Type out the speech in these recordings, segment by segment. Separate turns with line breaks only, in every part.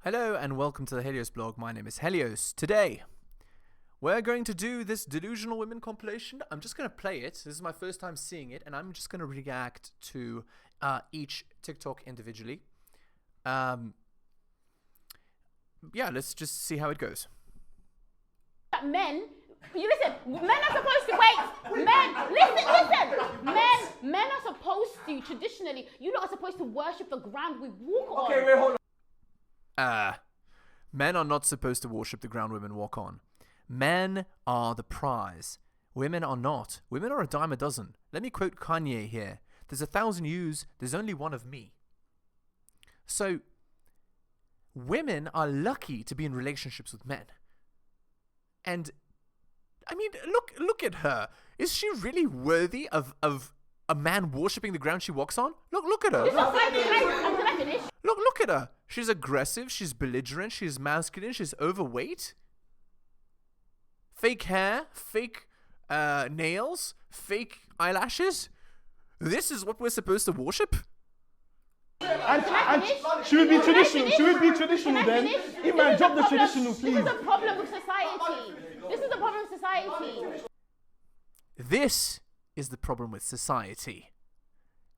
Hello and welcome to the Helios blog. My name is Helios. Today, we're going to do this Delusional Women compilation. I'm just going to play it. This is my first time seeing it, and I'm just going to react to each TikTok individually. Yeah, let's just see how it goes.
Men, you listen, men are supposed to wait. Men are supposed to, traditionally, you lot are supposed to worship the ground we walk on.
Okay, wait, hold on.
Men are not supposed to worship the ground women walk on. Men are the prize. Women are not. Women are a dime a dozen. Let me quote Kanye here. There's 1,000 yous, there's only one of me. So, women are lucky to be in relationships with men. And, I mean, look at her. Is she really worthy of a man worshipping the ground she walks on? Look at her. Look at her. She's aggressive, she's belligerent, she's masculine, she's overweight. Fake hair, fake nails, fake eyelashes. This is what we're supposed to worship?
And should we be traditional? Should we be traditional then? Iman, drop the traditional, please.
This is a problem with society. This is the problem with society.
This is the problem with society.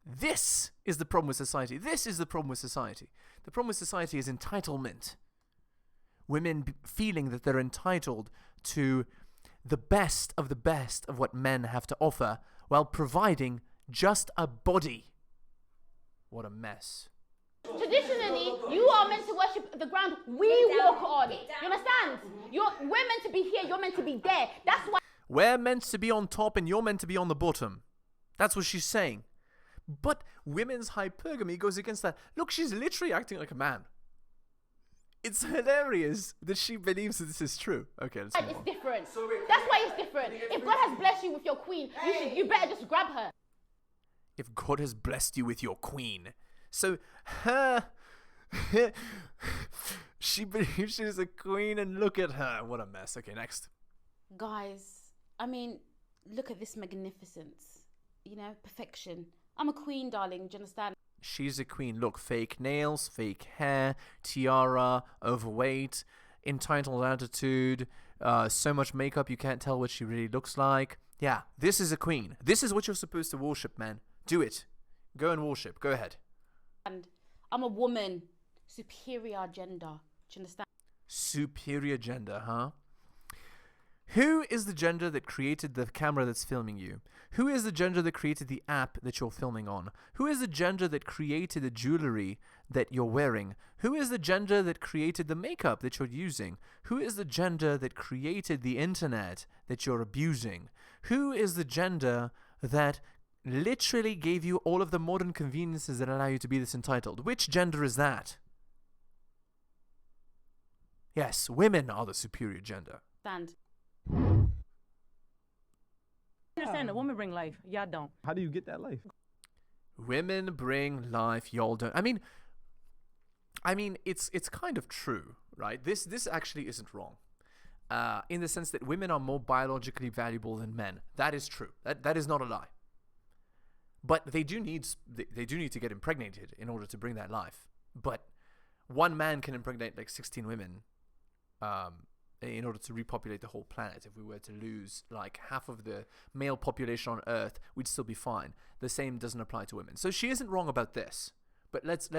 This is the problem with society. This is the problem with society. The problem with society is entitlement. Women feeling that they're entitled to the best of what men have to offer while providing just a body. What a mess.
Traditionally, you are meant to worship the ground we walk on. You understand? We're meant to be here, you're meant to be there. That's why
we're meant to be on top and you're meant to be on the bottom. That's what she's saying. But women's hypergamy goes against that. Look, she's literally acting like a man. It's hilarious that she believes that this is true. Okay, let's move on.
It's different. That's why it's different. If God has blessed you with your queen, you better just grab her.
If God has blessed you with your queen. So her she believes she's a queen and look at her. What a mess. Okay, next.
Guys, I mean, look at this magnificence. You know, perfection. I'm a queen, darling. Do you understand?
She's a queen. Look, fake nails, fake hair, tiara, overweight, entitled attitude, so much makeup you can't tell what she really looks like. Yeah, this is a queen. This is what you're supposed to worship, man. Do it. Go and worship. Go ahead.
And I'm a woman. Superior gender. Do you understand?
Superior gender, huh? Who is the gender that created the camera that's filming you? Who is the gender that created the app that you're filming on? Who is the gender that created the jewelry that you're wearing? Who is the gender that created the makeup that you're using? Who is the gender that created the internet that you're abusing? Who is the gender that literally gave you all of the modern conveniences that allow you to be this entitled? Which gender is that? Yes, women are the superior gender.
Stand.
I understand the women bring life. Y'all don't.
How do you get that life?
Women bring life, y'all don't. I mean, it's kind of true, right? This actually isn't wrong, in the sense that women are more biologically valuable than men. That is true. That is not a lie. But they do need to get impregnated in order to bring that life. But one man can impregnate like 16 women, in order to repopulate the whole planet. If we were to lose like half of the male population on Earth, we'd still be fine. The same doesn't apply to women. So she isn't wrong about this. But let's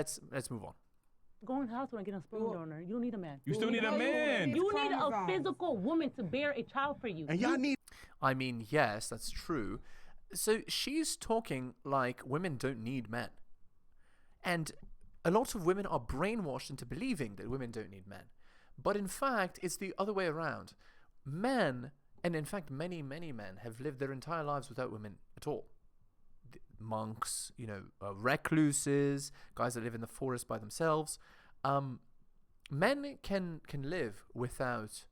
move on.
Go in the hospital and get a sperm donor. You don't need a man.
You still need a man.
You need a physical woman to bear a child for you.
And y'all need.
I mean, yes, that's true. So she's talking like women don't need men. And a lot of women are brainwashed into believing that women don't need men. But in fact, it's the other way around. Men, and in fact many, many men, have lived their entire lives without women at all. Monks, recluses, guys that live in the forest by themselves. Men can live without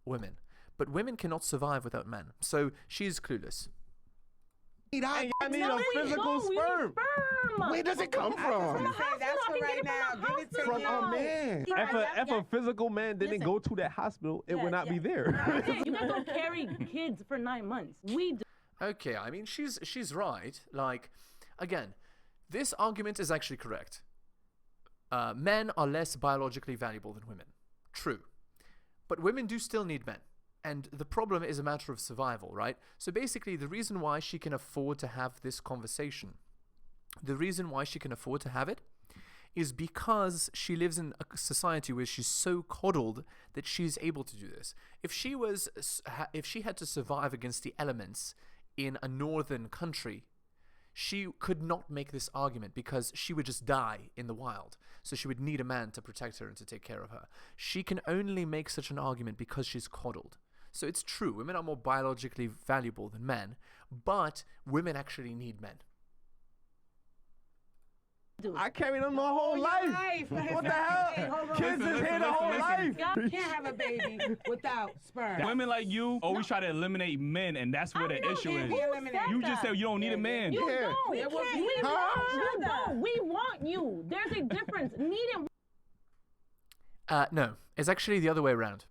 women, but women cannot survive without men. So she's clueless.
I need a physical sperm. Where does it come from?
That's for right now. Give it to
From a man. If a physical man didn't go to that hospital, it would not be there.
You guys don't carry kids for 9 months. We do.
Okay, I mean, she's right. Like, again, this argument is actually correct. men are less biologically valuable than women. True. But women do still need men. And the problem is a matter of survival, right? So basically, the reason why she can afford to have this conversation, the reason why she can afford to have it, is because she lives in a society where she's so coddled that she's able to do this. If she had to survive against the elements in a northern country, she could not make this argument because she would just die in the wild. So she would need a man to protect her and to take care of her. She can only make such an argument because she's coddled. So it's true, women are more biologically valuable than men, but women actually need men.
I carried them my whole life. What the hell? Kids is here the whole life.
You can't have a baby without sperm.
Women like you always try to eliminate men, and that's where the issue is. You just said you don't need a man.
You don't. We don't. We want you. There's a difference. Needing.
No, it's actually the other way around.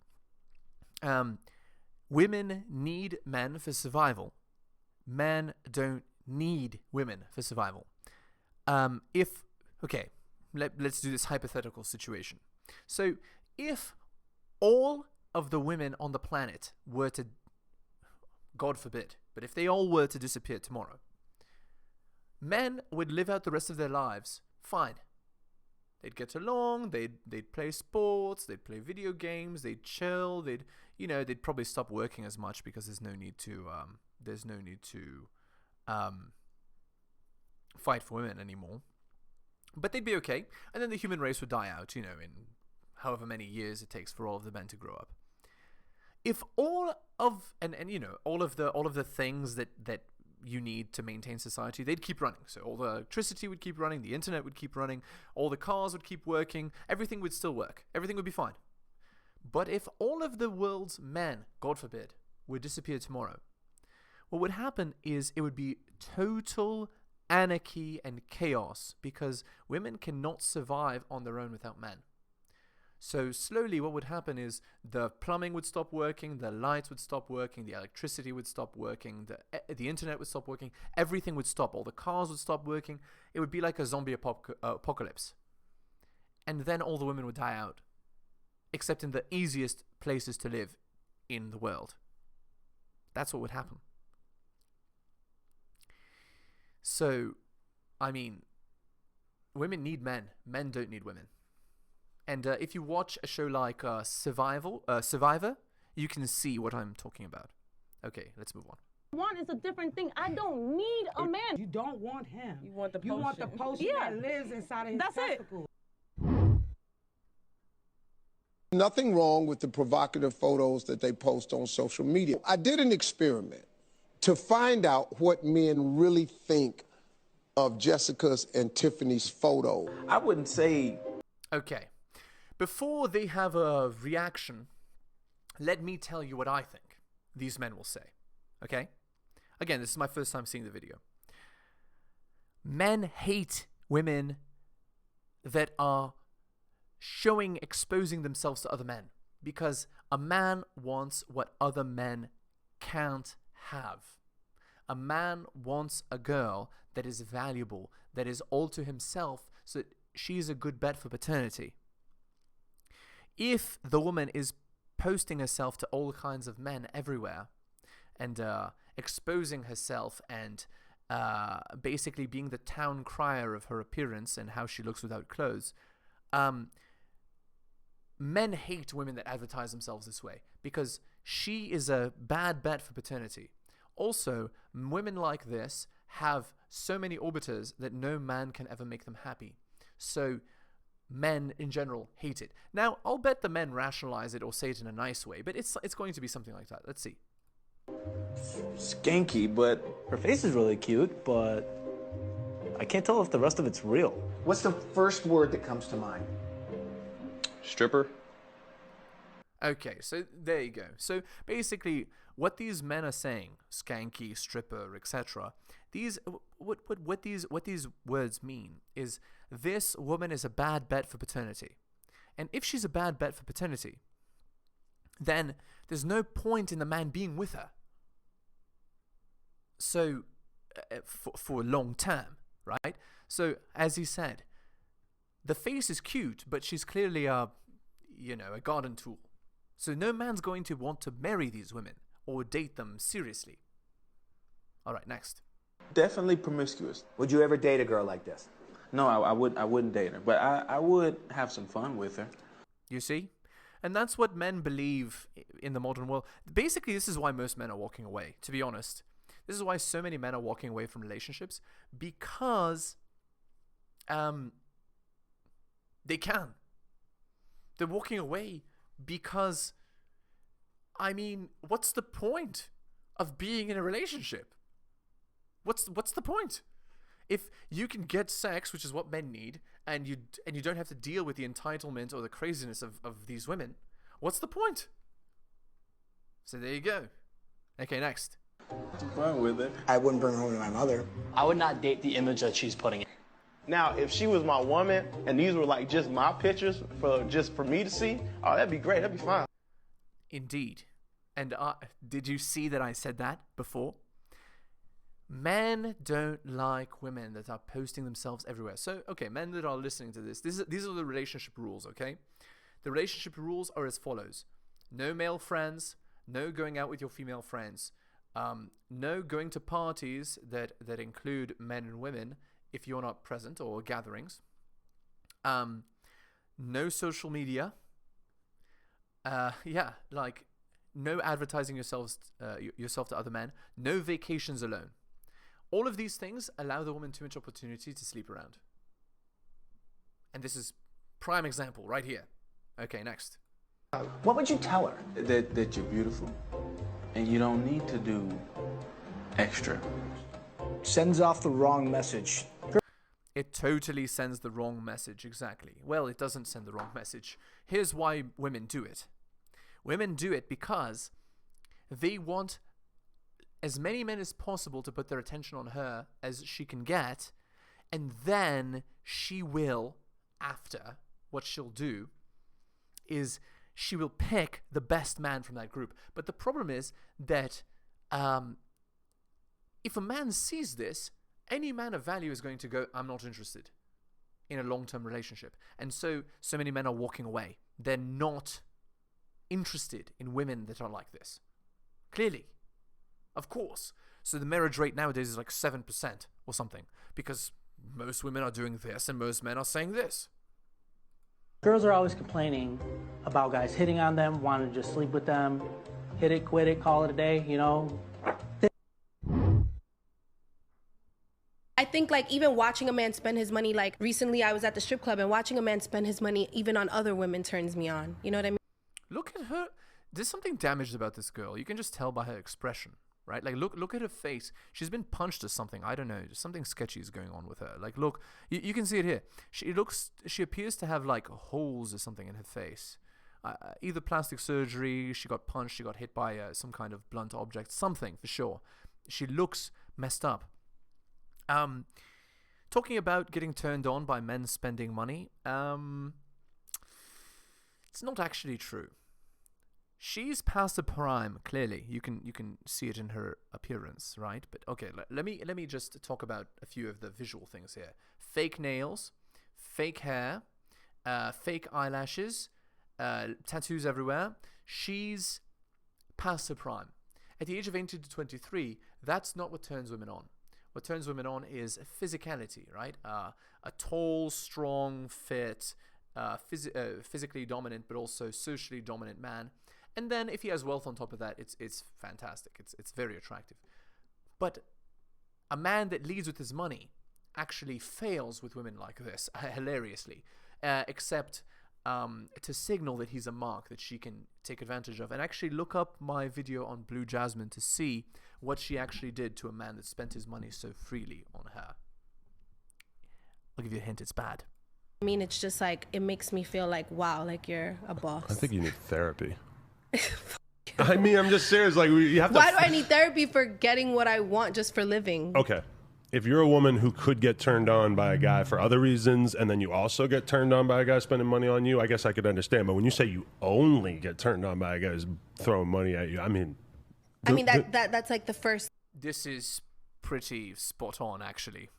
Women need men for survival. Men don't need women for survival. Let's do this hypothetical situation. So, if all of the women on the planet were to, God forbid, but if they all were to disappear tomorrow, men would live out the rest of their lives fine. They'd get along, they'd play sports, they'd play video games, they'd chill, they'd probably stop working as much because there's no need to fight for women anymore. But they'd be okay, and then the human race would die out, in however many years it takes for all of the men to grow up. If all of all of the things that you need to maintain society, they'd keep running. So all the electricity would keep running, the internet would keep running, all the cars would keep working, everything would still work, everything would be fine. But if all of the world's men, God forbid, would disappear tomorrow, what would happen is it would be total anarchy and chaos because women cannot survive on their own without men. So slowly what would happen is the plumbing would stop working, the lights would stop working, the electricity would stop working, the internet would stop working, everything would stop, all the cars would stop working. It would be like a zombie apocalypse. And then all the women would die out, except in the easiest places to live in the world. That's what would happen. So, women need men. Men don't need women. And if you watch a show like Survivor, you can see what I'm talking about. Okay, let's move on.
Want is a different thing. I don't need a man.
You don't want him.
You want the potion.
You want the potion that lives inside of his testicles.
Nothing wrong with the provocative photos that they post on social media. I did an experiment to find out what men really think of Jessica's and Tiffany's photo.
I wouldn't say...
Okay. Before they have a reaction, let me tell you what I think these men will say. Okay? Again, this is my first time seeing the video. Men hate women that are exposing themselves to other men because a man wants what other men can't have. A man wants a girl that is valuable, that is all to himself, so that she's a good bet for paternity. If the woman is posting herself to all kinds of men everywhere and exposing herself and basically being the town crier of her appearance and how she looks without clothes, men hate women that advertise themselves this way because she is a bad bet for paternity. Also, women like this have so many orbiters that no man can ever make them happy. So men in general hate it. Now, I'll bet the men rationalize it or say it in a nice way, but it's going to be something like that. Let's see.
Skanky, but...
Her face is really cute, but I can't tell if the rest of it's real.
What's the first word that comes to mind?
Stripper?
Okay, so there you go. So basically, what these men are saying, skanky, stripper, etc., what these words mean is this woman is a bad bet for paternity. And if she's a bad bet for paternity, then there's no point in the man being with her. So, for a long term, right? So, as he said, The face is cute, but she's clearly a garden tool. So no man's going to want to marry these women or date them seriously. All right, next.
Definitely promiscuous.
Would you ever date a girl like this?
No, I wouldn't date her, but I would have some fun with her.
You see? And that's what men believe in the modern world. Basically, this is why most men are walking away, to be honest. This is why so many men are walking away from relationships, because they can. They're walking away because, I mean, what's the point of being in a relationship? What's the point? If you can get sex, which is what men need, and you don't have to deal with the entitlement or the craziness of these women, what's the point? So there you go. Okay, next.
Fun with it.
I wouldn't bring her home to my mother.
I would not date the image that she's putting in.
Now, if she was my woman and these were like just my pictures for me to see, oh, that'd be great. That'd be fine.
Indeed. And did you see that I said that before? Men don't like women that are posting themselves everywhere. So, okay, men that are listening to this, these are the relationship rules, okay? The relationship rules are as follows. No male friends, no going out with your female friends, no going to parties that include men and women if you're not present, or gatherings, no social media, no advertising yourself to other men, no vacations alone. All of these things allow the woman too much opportunity to sleep around. And this is prime example right here. Okay, next.
What would you tell her?
That you're beautiful, and you don't need to do extra.
Sends off the wrong message.
It totally sends the wrong message, exactly. Well, it doesn't send the wrong message. Here's why women do it. Women do it because they want as many men as possible to put their attention on her as she can get, and then she will, after, what she'll do is she will pick the best man from that group. But the problem is that if a man sees this, any man of value is going to go, I'm not interested in a long-term relationship. And so many men are walking away. They're not interested in women that are like this. Clearly. Of course. So the marriage rate nowadays is like 7% or something, because most women are doing this and most men are saying this.
Girls are always complaining about guys hitting on them, wanting to just sleep with them, hit it, quit it, call it a day, you know.
I think like even watching a man spend his money, like recently I was at the strip club and watching a man spend his money even on other women turns me on. You know what I mean?
Look at her. There's something damaged about this girl. You can just tell by her expression, right? Like look at her face. She's been punched or something. I don't know. Something sketchy is going on with her. Like look, you can see it here. She appears to have like holes or something in her face. Either plastic surgery, she got punched, she got hit by some kind of blunt object, something for sure. She looks messed up. Talking about getting turned on by men spending money, it's not actually true. She's past the prime, clearly. You can see it in her appearance, right? But okay, let me just talk about a few of the visual things here. Fake nails, fake hair, fake eyelashes, tattoos everywhere. She's past her prime. At the age of 18 to 23, that's not what turns women on. What turns women on is physicality, right? A tall, strong, fit, physically dominant, but also socially dominant man. And then if he has wealth on top of that, it's fantastic. It's very attractive. But a man that leads with his money actually fails with women like this, hilariously, except to signal that he's a mark that she can take advantage of. And actually look up my video on Blue Jasmine to see what she actually did to a man that spent his money so freely on her. I'll give you a hint, it's bad.
I mean, it's just like, it makes me feel like, wow, like you're a boss.
I think you need therapy. I mean, I'm just serious. Like, you have to.
Why do I need therapy for getting what I want just for living?
Okay. If you're a woman who could get turned on by a guy for other reasons, and then you also get turned on by a guy spending money on you, I guess I could understand. But when you say you only get turned on by a guy who's throwing money at you, I mean...
that's like the first...
This is pretty spot on, actually.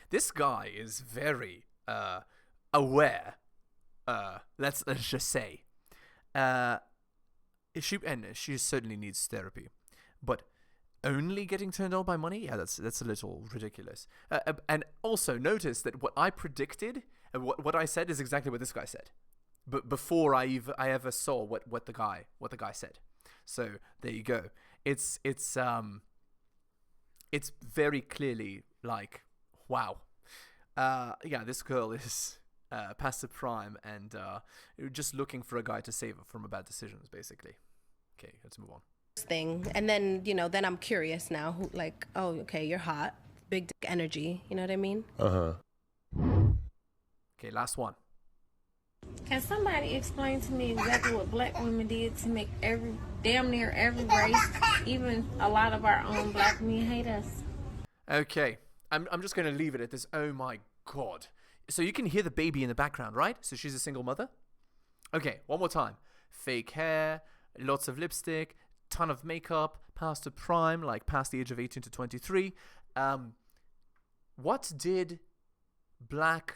This guy is very aware. Let's just say. She certainly needs therapy, but only getting turned on by money? Yeah, that's a little ridiculous. And also notice that what I predicted and what I said is exactly what this guy said, but before I ever saw what the guy said. So there you go. It's very clearly like, wow. Yeah, this girl is past the prime and just looking for a guy to save her from her bad decisions, basically. Okay, let's move on.
Thing, and then then I'm curious now. Who, like, oh, okay, you're hot, big dick energy. You know what I mean?
Okay, last one.
Can somebody explain to me exactly what black women did to make damn near every race, even a lot of our own black men, hate us?
Okay, I'm just going to leave it at this. Oh my god. So you can hear the baby in the background, right? So she's a single mother? Okay, one more time. Fake hair, lots of lipstick, ton of makeup, past the prime, like past the age of 18 to 23. What did black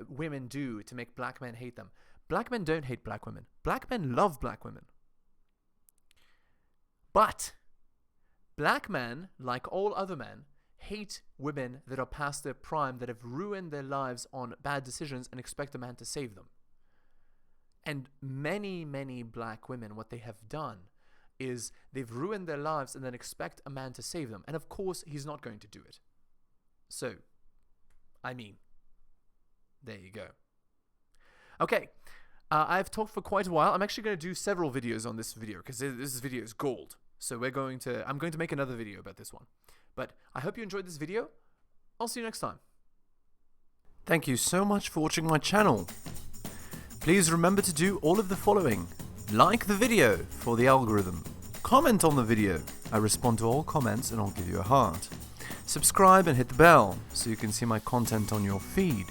women do to make black men hate them? Black men don't hate black women. Black men love black women. But black men, like all other men, hate women that are past their prime, that have ruined their lives on bad decisions and expect a man to save them. And many, many black women, what they have done is they've ruined their lives and then expect a man to save them. And of course, he's not going to do it. So, I mean, there you go. Okay, I've talked for quite a while. I'm actually going to do several videos on this video because this video is gold. So I'm going to make another video about this one. But I hope you enjoyed this video. I'll see you next time. Thank you so much for watching my channel. Please remember to do all of the following. Like the video for the algorithm. Comment on the video. I respond to all comments and I'll give you a heart. Subscribe and hit the bell so you can see my content on your feed.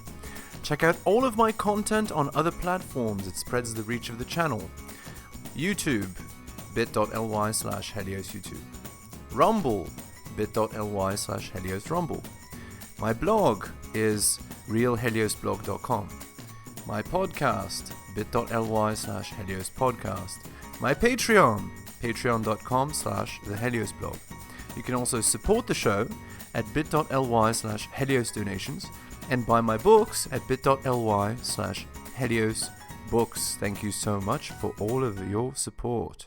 Check out all of my content on other platforms. It spreads the reach of the channel. YouTube, bit.ly/HeliosYouTube. Rumble, bit.ly/HeliosRumble. My blog is realheliosblog.com. My podcast, bit.ly/HeliosPodcast. My Patreon, patreon.com/theheliosblog. You can also support the show at bit.ly/HeliosDonations and buy my books at bit.ly/HeliosBooks. Thank you so much for all of your support.